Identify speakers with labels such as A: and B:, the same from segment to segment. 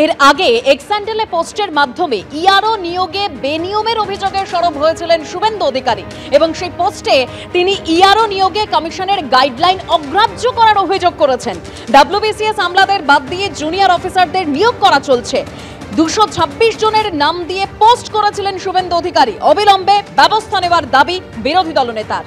A: এর আগে এক্সস্যান্ডেলে পোস্টের মাধ্যমে ইআরও নিয়োগে বেনিয়মের অভিযোগে সরব হয়েছিলেন শুভেন্দু অধিকারী এবং সেই পোস্টে তিনি ইআরও নিয়োগে কমিশনের গাইডলাইন অগ্রাহ্য করার অভিযোগ করেছেন। ডব্লিউবিসিএস আমলাদের বাদ দিয়ে জুনিয়র অফিসারদের নিয়োগ করা চলছে। 226 জনের নাম দিয়ে পোস্ট করেছিলেন শুভেন্দু অধিকারী। অবিলম্বে ব্যবস্থা নেওয়ার দাবি বিরোধী দলনেতার।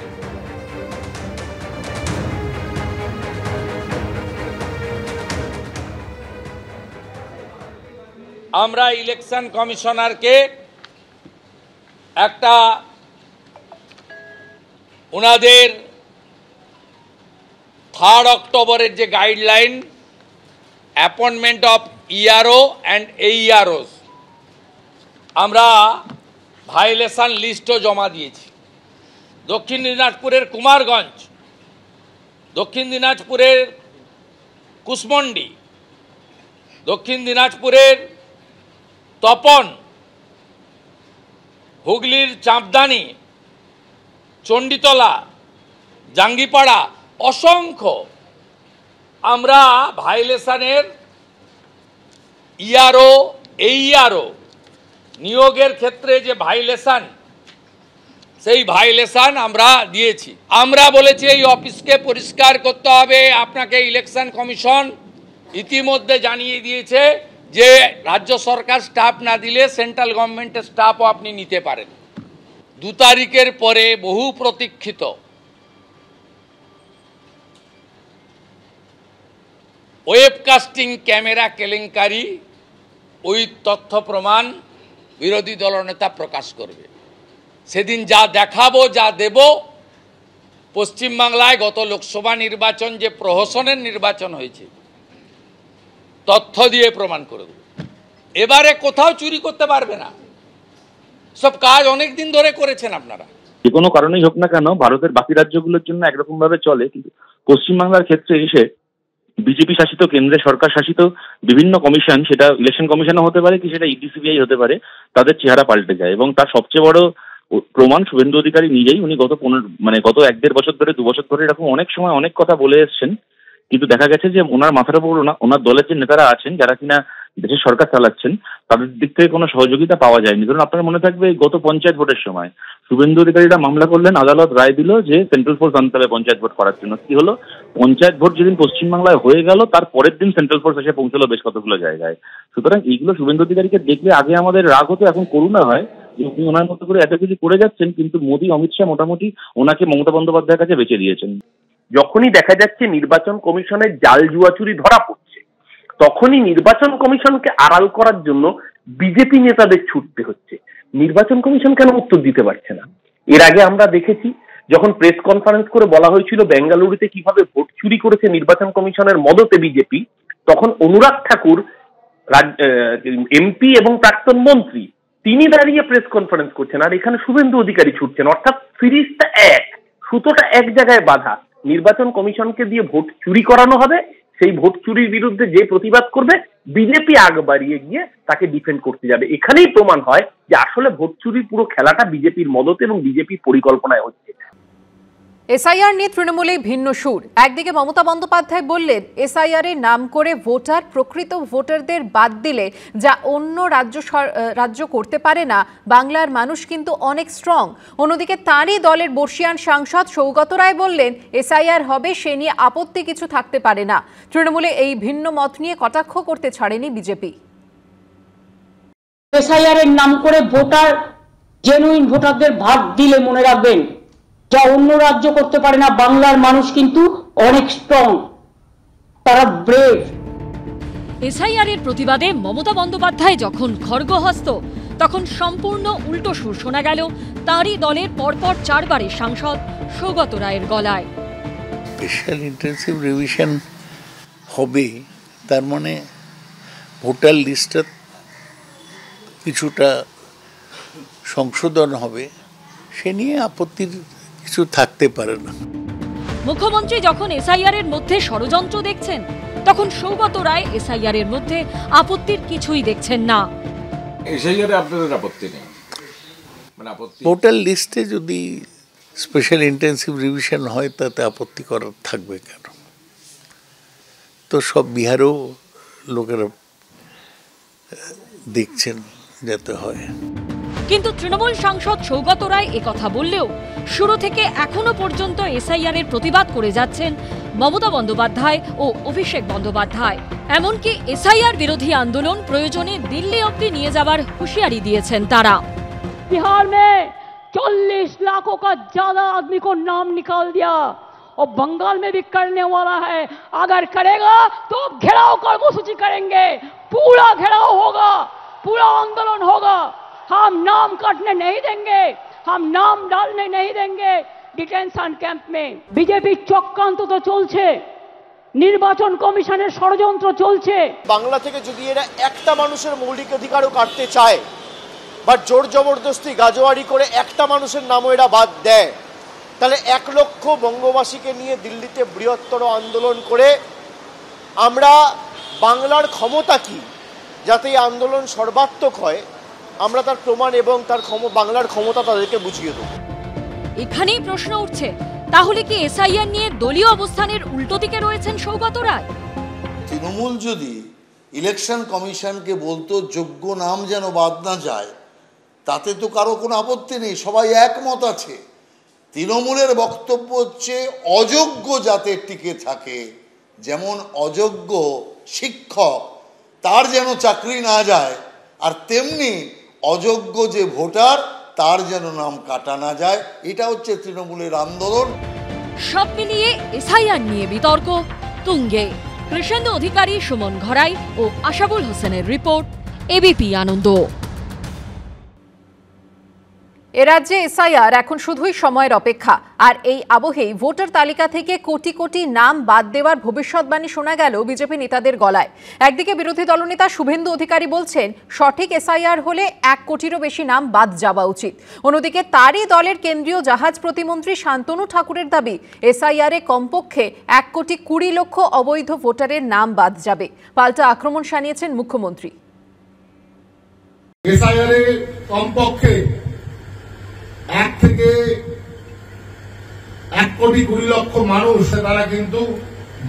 B: আমরা ইলেকশন কমিশনারকে একটা ওনাদের 3 অক্টোবরের যে guideline appointment of ERO and AEROs আমরা ভায়োলেশন লিস্টও জমা দিয়েছি। দক্ষিণ দিনাজপুরের কুমারগঞ্জ, দক্ষিণ দিনাজপুরের কুসমন্ডি, দক্ষিণ দিনাজপুরের তপন, হুগলির চাঁপদানি, চণ্ডীতলা, জাঙ্গিপাড়া, অসংখ্য আমরা ভায়োলেশনের ইআরও এইআরও নিয়োগের ক্ষেত্রে যে ভায়োলেশন সেই ভায়োলেশন আমরা দিয়েছি। আমরা বলেছি এই অফিসকে পরিষ্কার করতে হবে। আপনাকে ইলেকশন কমিশন ইতিমধ্যে জানিয়ে দিয়েছে যে রাজ্য সরকার স্টাফ না দিলে সেন্ট্রাল গভর্নমেন্টের স্টাফও আপনি নিতে পারেন। 2 তারিখের পরে বহু প্রতীক্ষিত ওয়েবকাস্টিং ক্যামেরা কেলেঙ্কারি, ওই তথ্য প্রমাণ বিরোধী দলনেতা প্রকাশ করবে। সেদিন যা দেখাবো, যা দেব, পশ্চিমবাংলায় গত লোকসভা নির্বাচন যে প্রহসনের নির্বাচন হয়েছে তথ্য দিয়ে প্রমাণ করে দেব। এবারে কোথাও চুরি করতে পারবে না। সব কাজ অনেক দিন ধরে করেছেন আপনারা।
C: যে কোনো কারণেই হোক না কেন ভারতের বাকি রাজ্যগুলোর জন্য একরকম ভাবে চলে, কিন্তু পশ্চিমবাংলার ক্ষেত্রে এসে বিজেপি শাসিত, কেন্দ্রের সরকার শাসিত বিভিন্ন কমিশন, সেটা ইলেকশন কমিশনও হতে পারে কি সেটা ইডিসিবিআই হতে পারে, তাদের চেহারা পাল্টে যায়। এবং তার সবচেয়ে বড় প্রমাণ শুভেন্দু অধিকারী নিজেই। উনি গত 1-1.5 বছর ধরে, 2 বছর ধরে এরকম অনেক সময় অনেক কথা বলে এসছেন, কিন্তু দেখা গেছে যে ওনার মাথার উপর ওনার দলের যে নেতারা আছেন, যারা কিনা দেশের সরকার চালাচ্ছেন, তাদের দিক থেকে কোনো সহযোগিতা পাওয়া যায়নি। ধরুন আপনার মনে থাকবে গত পঞ্চায়েত ভোটের সময় শুভেন্দু অধিকারীরা মামলা করলেন, আদালত রায় দিল যে সেন্ট্রাল ফোর্স আনতে হবে পঞ্চায়েত ভোট করার জন্য। কি হলো, পঞ্চায়েত ভোট যেদিন পশ্চিমবাংলায় হয়ে গেল তার পরের দিন সেন্ট্রাল ফোর্স এসে পৌঁছলো বেশ কতগুলো জায়গায়। সুতরাং এইগুলো শুভেন্দু অধিকারীকে দেখলে আগে আমাদের রাগ হতো, এখন করুণা হয় যে উনি ওনার মতো করে এত কিছু করে যাচ্ছেন, কিন্তু মোদী, অমিত শাহ মোটামুটি ওনাকে মমতা বন্দ্যোপাধ্যায়ের কাছে বেঁচে দিয়েছেন।
D: যখনই দেখা যাচ্ছে নির্বাচন কমিশনের জাল জুয়াচুরি ধরা পড়ছে, তখনই নির্বাচন কমিশনকে আড়াল করার জন্য বিজেপি নেতাদের ছুটতে হচ্ছে। নির্বাচন কমিশন কেন উত্তর দিতে পারছে না? এর আগে আমরা দেখেছি যখন প্রেস কনফারেন্স করে বলা হয়েছিল বেঙ্গালুরুতে কিভাবে ভোট চুরি করেছে নির্বাচন কমিশনের মদতে বিজেপি, তখন অনুরাগ ঠাকুর এমপি এবং প্রাক্তন মন্ত্রী তিনি দাঁড়িয়ে প্রেস কনফারেন্স করছেন, আর এখানে শুভেন্দু অধিকারী ছুটছেন। অর্থাৎ সিরিজটা এক, সুতোটা এক জায়গায় বাঁধা। নির্বাচন কমিশনকে দিয়ে ভোট চুরি করানো হবে, সেই ভোট চুরির বিরুদ্ধে যে প্রতিবাদ করবে বিজেপি আগ বাড়িয়ে গিয়ে তাকে ডিফেন্ড করতে যাবে। এখানেই প্রমাণ হয় যে আসলে ভোট চুরির পুরো খেলাটা বিজেপির মদতে এবং বিজেপির পরিকল্পনায় হচ্ছে।
E: এসআইআর নিয়ে তৃণমূলে ভিন্ন সুর। একদিকে মমতা বন্দ্যোপাধ্যায় বললেন এসআইআর এর নাম করে ভোটার, প্রকৃত ভোটারদের বাদ দিলে যা অন্য রাজ্য করতে পারে না, বাংলার মানুষ কিন্তু অনেক স্ট্রং। অন্যদিকে তাঁরই দলের বর্ষিয়ান সাংসদ সৌগত রায় বললেন এসআইআর হবে, সে নিয়ে আপত্তি কিছু থাকতে পারে না। তৃণমূলে এই ভিন্ন মত নিয়ে কটাক্ষ করতে ছাড়েনি বিজেপি।
F: এসআইআর এর নাম করে ভোটার, জেনুইন ভোটারদের ভাগ দিলে মনে রাখবেন যা অন্য রাজ্য করতে পারে না, বাংলার মানুষ কিন্তু অনেক স্ট্রং, তারা ব্রেভ।
A: এসআইআর এর প্রতিবাদে মমতা বন্দ্যোপাধ্যায় যখন খড়গহস্ত, তখন সম্পূর্ণ উল্টো সুর শোনা গেল তাঁরই দলের পরপর 4 বারের সাংসদ সৌগত রায়ের গলায়।
G: স্পেশাল ইন্টেন্সিভ রিভিশন হবে, তার মানে ভোটার লিস্টে কিছুটা সংশোধন হবে, সে নিয়ে আপত্তির কিছু থাকতে পারে না।
A: মুখ্যমন্ত্রী যখন এসআইআর এর মধ্যে ষড়যন্ত্র দেখছেন, তখন সৌগত রায় এসআইআর এর মধ্যে আপত্তির কিছুই দেখছেন না।
H: এসআইআর এ আপনাদের আপত্তি নেই, মানে আপত্তি
G: ভোটার লিস্টে যদি স্পেশাল ইন্টেন্সিভ রিভিশন হয় তাতে আপত্তি করার থাকবে কেন? তো সব বিহারেও লোকেরা দেখছেন যাতে হয়।
A: কিন্তু তৃণমূল সাংসদ সৌগত রায় একথা বললেও শুরু থেকে এখনো পর্যন্ত এসআইআর এর প্রতিবাদ করে যাচ্ছেন মমতা বন্দ্যোপাধ্যায় ও অভিষেক বন্দ্যোপাধ্যায়। এমনকি এসআইআর বিরোধী আন্দোলন প্রয়োজনে দিল্লি অবধি নিয়ে যাওয়ার হুঁশিয়ারি দিয়েছেন তারা।
F: बिहार में 40 लाखों का ज्यादा आदमी को नाम निकाल दिया और बंगाल में भी करने वाला है। अगर करेगा तो घेराव कर्मसूची करेंगे, पूरा घेराव होगा, पूरा आंदोलन होगा। हम नाम काटने नहीं देंगे, हम नाम डालने नहीं देंगे डिटेंशन कैंप में। बीजेपी চক্রান্ত তো চলছে, নির্বাচন কমিশনের ষড়যন্ত্র চলছে।
I: বাংলা থেকে যদি এরা একটা মানুষের মৌলিক অধিকারও কাটতে চায় বা জোর জবরদস্তি গাজোয়ারি করে একটা মানুষের নামও এরা বাদ দেয়, তাহলে 1 লক্ষ বঙ্গবাসীকে নিয়ে দিল্লিতে বৃহত্তর আন্দোলন করে আমরা বাংলার ক্ষমতা কি, যাতে এই আন্দোলন সর্বাত্মক হয়, আমরা তার প্রমাণ এবং তার বাংলার ক্ষমতা তাদেরকে বুঝিয়ে দেব।
A: এখানেই প্রশ্ন উঠছে, তাহলে কি এসআইআর নিয়ে দলীয় অবস্থানের উল্টো দিকে রয়েছেন সৌগত রায়?
J: তৃণমূল যদি ইলেকশন কমিশনকে বলতো যোগ্য নাম যেন বাদ না যায়, তাতে তো কারো কোনো আপত্তি নেই, সবাই একমত আছে। তৃণমূলের বক্তব্য হচ্ছে অযোগ্য যাতে টিকে থাকে, যেমন অযোগ্য শিক্ষক তার যেন চাকরি না যায়, আর তেমনি অযোগ্য যে ভোটার তার যেন নাম কাটা না যায়। এটা হচ্ছে তৃণমূলের আন্দোলন।
A: সব মিলিয়ে এসআইআর নিয়ে বিতর্ক তুঙ্গে। কৃষ্ণেন্দু অধিকারী, সুমন ঘরাই ও আশাবুল হোসেনের রিপোর্ট, এবিপি আনন্দ।
E: এ রাজ্যে এসআইআর এখন শুধুই সময়ের অপেক্ষা। আর এই আবহেই ভোটার তালিকা থেকে কোটি কোটি নাম বাদ দেওয়ার ভবিষ্যৎবাণী শোনা গেল বিজেপি নেতাদের গলায়। একদিকে বিরোধী দলনেতা শুভেন্দু অধিকারী বলছেন সঠিক এসআইআর হলে 1 কোটিরও বেশি নাম বাদ যাওয়া উচিত। অন্যদিকে তারই দলের কেন্দ্রীয় জাহাজ প্রতিমন্ত্রী শান্তনু ঠাকুরের দাবি এসআইআর এ কমপক্ষে 1,20,00,000 লক্ষ অবৈধ ভোটারের নাম বাদ যাবে। পাল্টা আক্রমণ শানিয়েছেন মুখ্যমন্ত্রী।
K: এসআইআর এ কমপক্ষে 1 থেকে 1,20,00,000 মানুষ তারা কিন্তু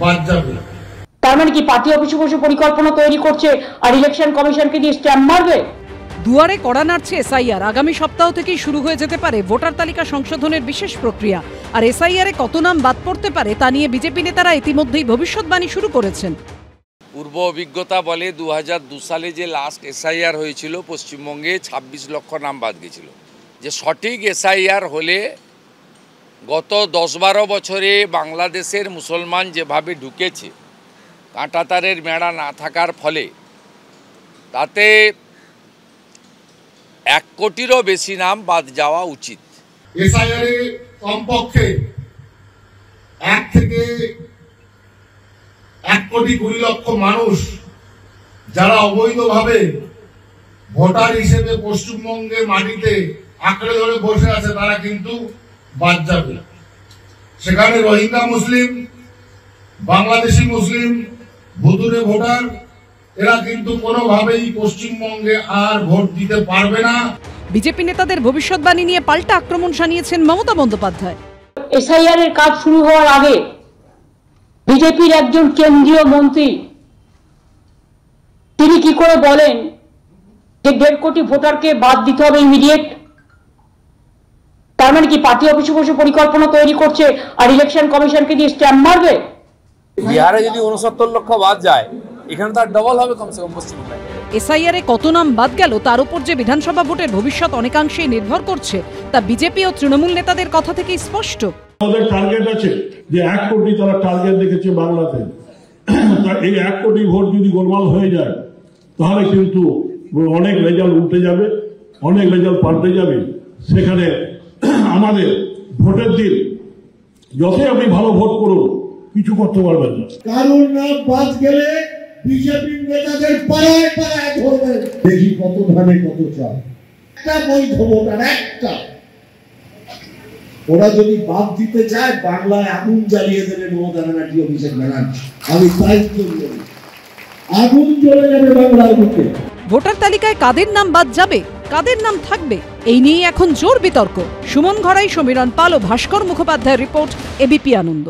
K: বাদ যাবে।
F: তার মানে কি পার্টি অফিসে বসে পরিকল্পনা তৈরি করছে আর ইলেকশন কমিশনকে দিয়ে স্ট্যাম্প মারবে?
L: দুয়ারে কড়া নাড়ছে এসআইআর। আগামী সপ্তাহ থেকেই শুরু হয়ে যেতে পারে ভোটার তালিকা সংশোধনের বিশেষ প্রক্রিয়া। আর এসআইআর এ কত নাম বাদ পড়তে পারে তা নিয়ে বিজেপি নেতারা ইতিমধ্যেই ভবিষ্যৎবাণী শুরু করেছেন।
B: পূর্ব অভিজ্ঞতা বলে 2002 সালে যে লাস্ট এসআইআর হয়েছিল পশ্চিমবঙ্গে 26 লক্ষ নাম বাদ গেছিল। যে সঠিক এসআইআর হলে গত 10-12 বছরে বাংলাদেশের মুসলমান যেভাবে ঢুকেছে কাঁটাতারের মেড়া না থাকার ফলে, তাতে 1 কোটিরও বেশি নাম বাদ যাওয়া উচিত।
K: এসআইআর এ কমপক্ষে 1 থেকে 1,20,00,000 মানুষ যারা অবৈধভাবে ভোটার হিসেবে পশ্চিমবঙ্গের মাটিতে আঁকড়ে ধরে বসে আছে তারা কিন্তু বাদ যাবে। সেখানে রোহিঙ্গা মুসলিম, বাংলাদেশি মুসলিম, ভুতুরে ভোটার এরা কিন্তু কোনোভাবেই পশ্চিমবঙ্গে আর ভোট দিতে পারবে না।
L: বিজেপি নেতাদের ভবিষ্যৎবাণী নিয়ে পাল্টা আক্রমণ শানিয়েছেন মমতা বন্দ্যোপাধ্যায়।
F: এসআইআর এর কাজ শুরু হওয়ার আগে বিজেপির একজন কেন্দ্রীয় মন্ত্রী তিনি কি করে বলেন যে 1.5 কোটি ভোটারকে বাদ দিতে হবে ইমিডিয়েট? তার মানে কি পার্টি অফিসে বসে পরিকল্পনা তৈরি করছে আর ইলেকশন কমিশনকে দিয়ে স্ট্যাম্প মারবে?
M: বিহারে যদি 69 লক্ষ বাদ যায়, এখানে তার ডবল হবে কমসে কম পশ্চিমবঙ্গে।
L: এসআইআর এ কত নাম বাদ গেল তার উপর যে বিধানসভা ভোটের ভবিষ্যৎ অনেকাংশেই নির্ভর করছে তা বিজেপি ও তৃণমূল নেতাদের কথা থেকেই স্পষ্ট।
K: আমাদের টার্গেট আছে যে 1 কোটি তারা টার্গেট দেখেছে বাংলাতে। এই 1 কোটি ভোট যদি গোলমাল হয়ে যায় তাহলে কিন্তু অনেক রেজাল্ট উল্টে যাবে, অনেক রেজাল্ট পাল্টে যাবে। সেখানে আমাদের ভোটের দিন যতই আপনি ভালো ভোট করুন কিছু করতে পারবেন না। কারোর নাম বাদ গেলে বিজেপি নেতাদের পাড়ায় পাড়ায় ধরবে, দেখি কত ধানে কত চাল। একটা বৈধ ভোটার একটা, ওরা যদি বাদ দিতে চায় বাংলায় আগুন জ্বালিয়ে দেবে মমতা ব্যানার্জি, অভিষেক ব্যানার্জি। আমি তাই বলি, আগুন জ্বলে যাবে বাংলার বুকে।
L: ভোটার তালিকায় কাদের নাম বাদ যাবে, কাদের নাম থাকবে, এই নিয়ে এখন জোর বিতর্ক। সুমন ঘরাই, সমীরণ পাল ও ভাস্কর মুখোপাধ্যায়ের রিপোর্ট, এবিপি আনন্দ।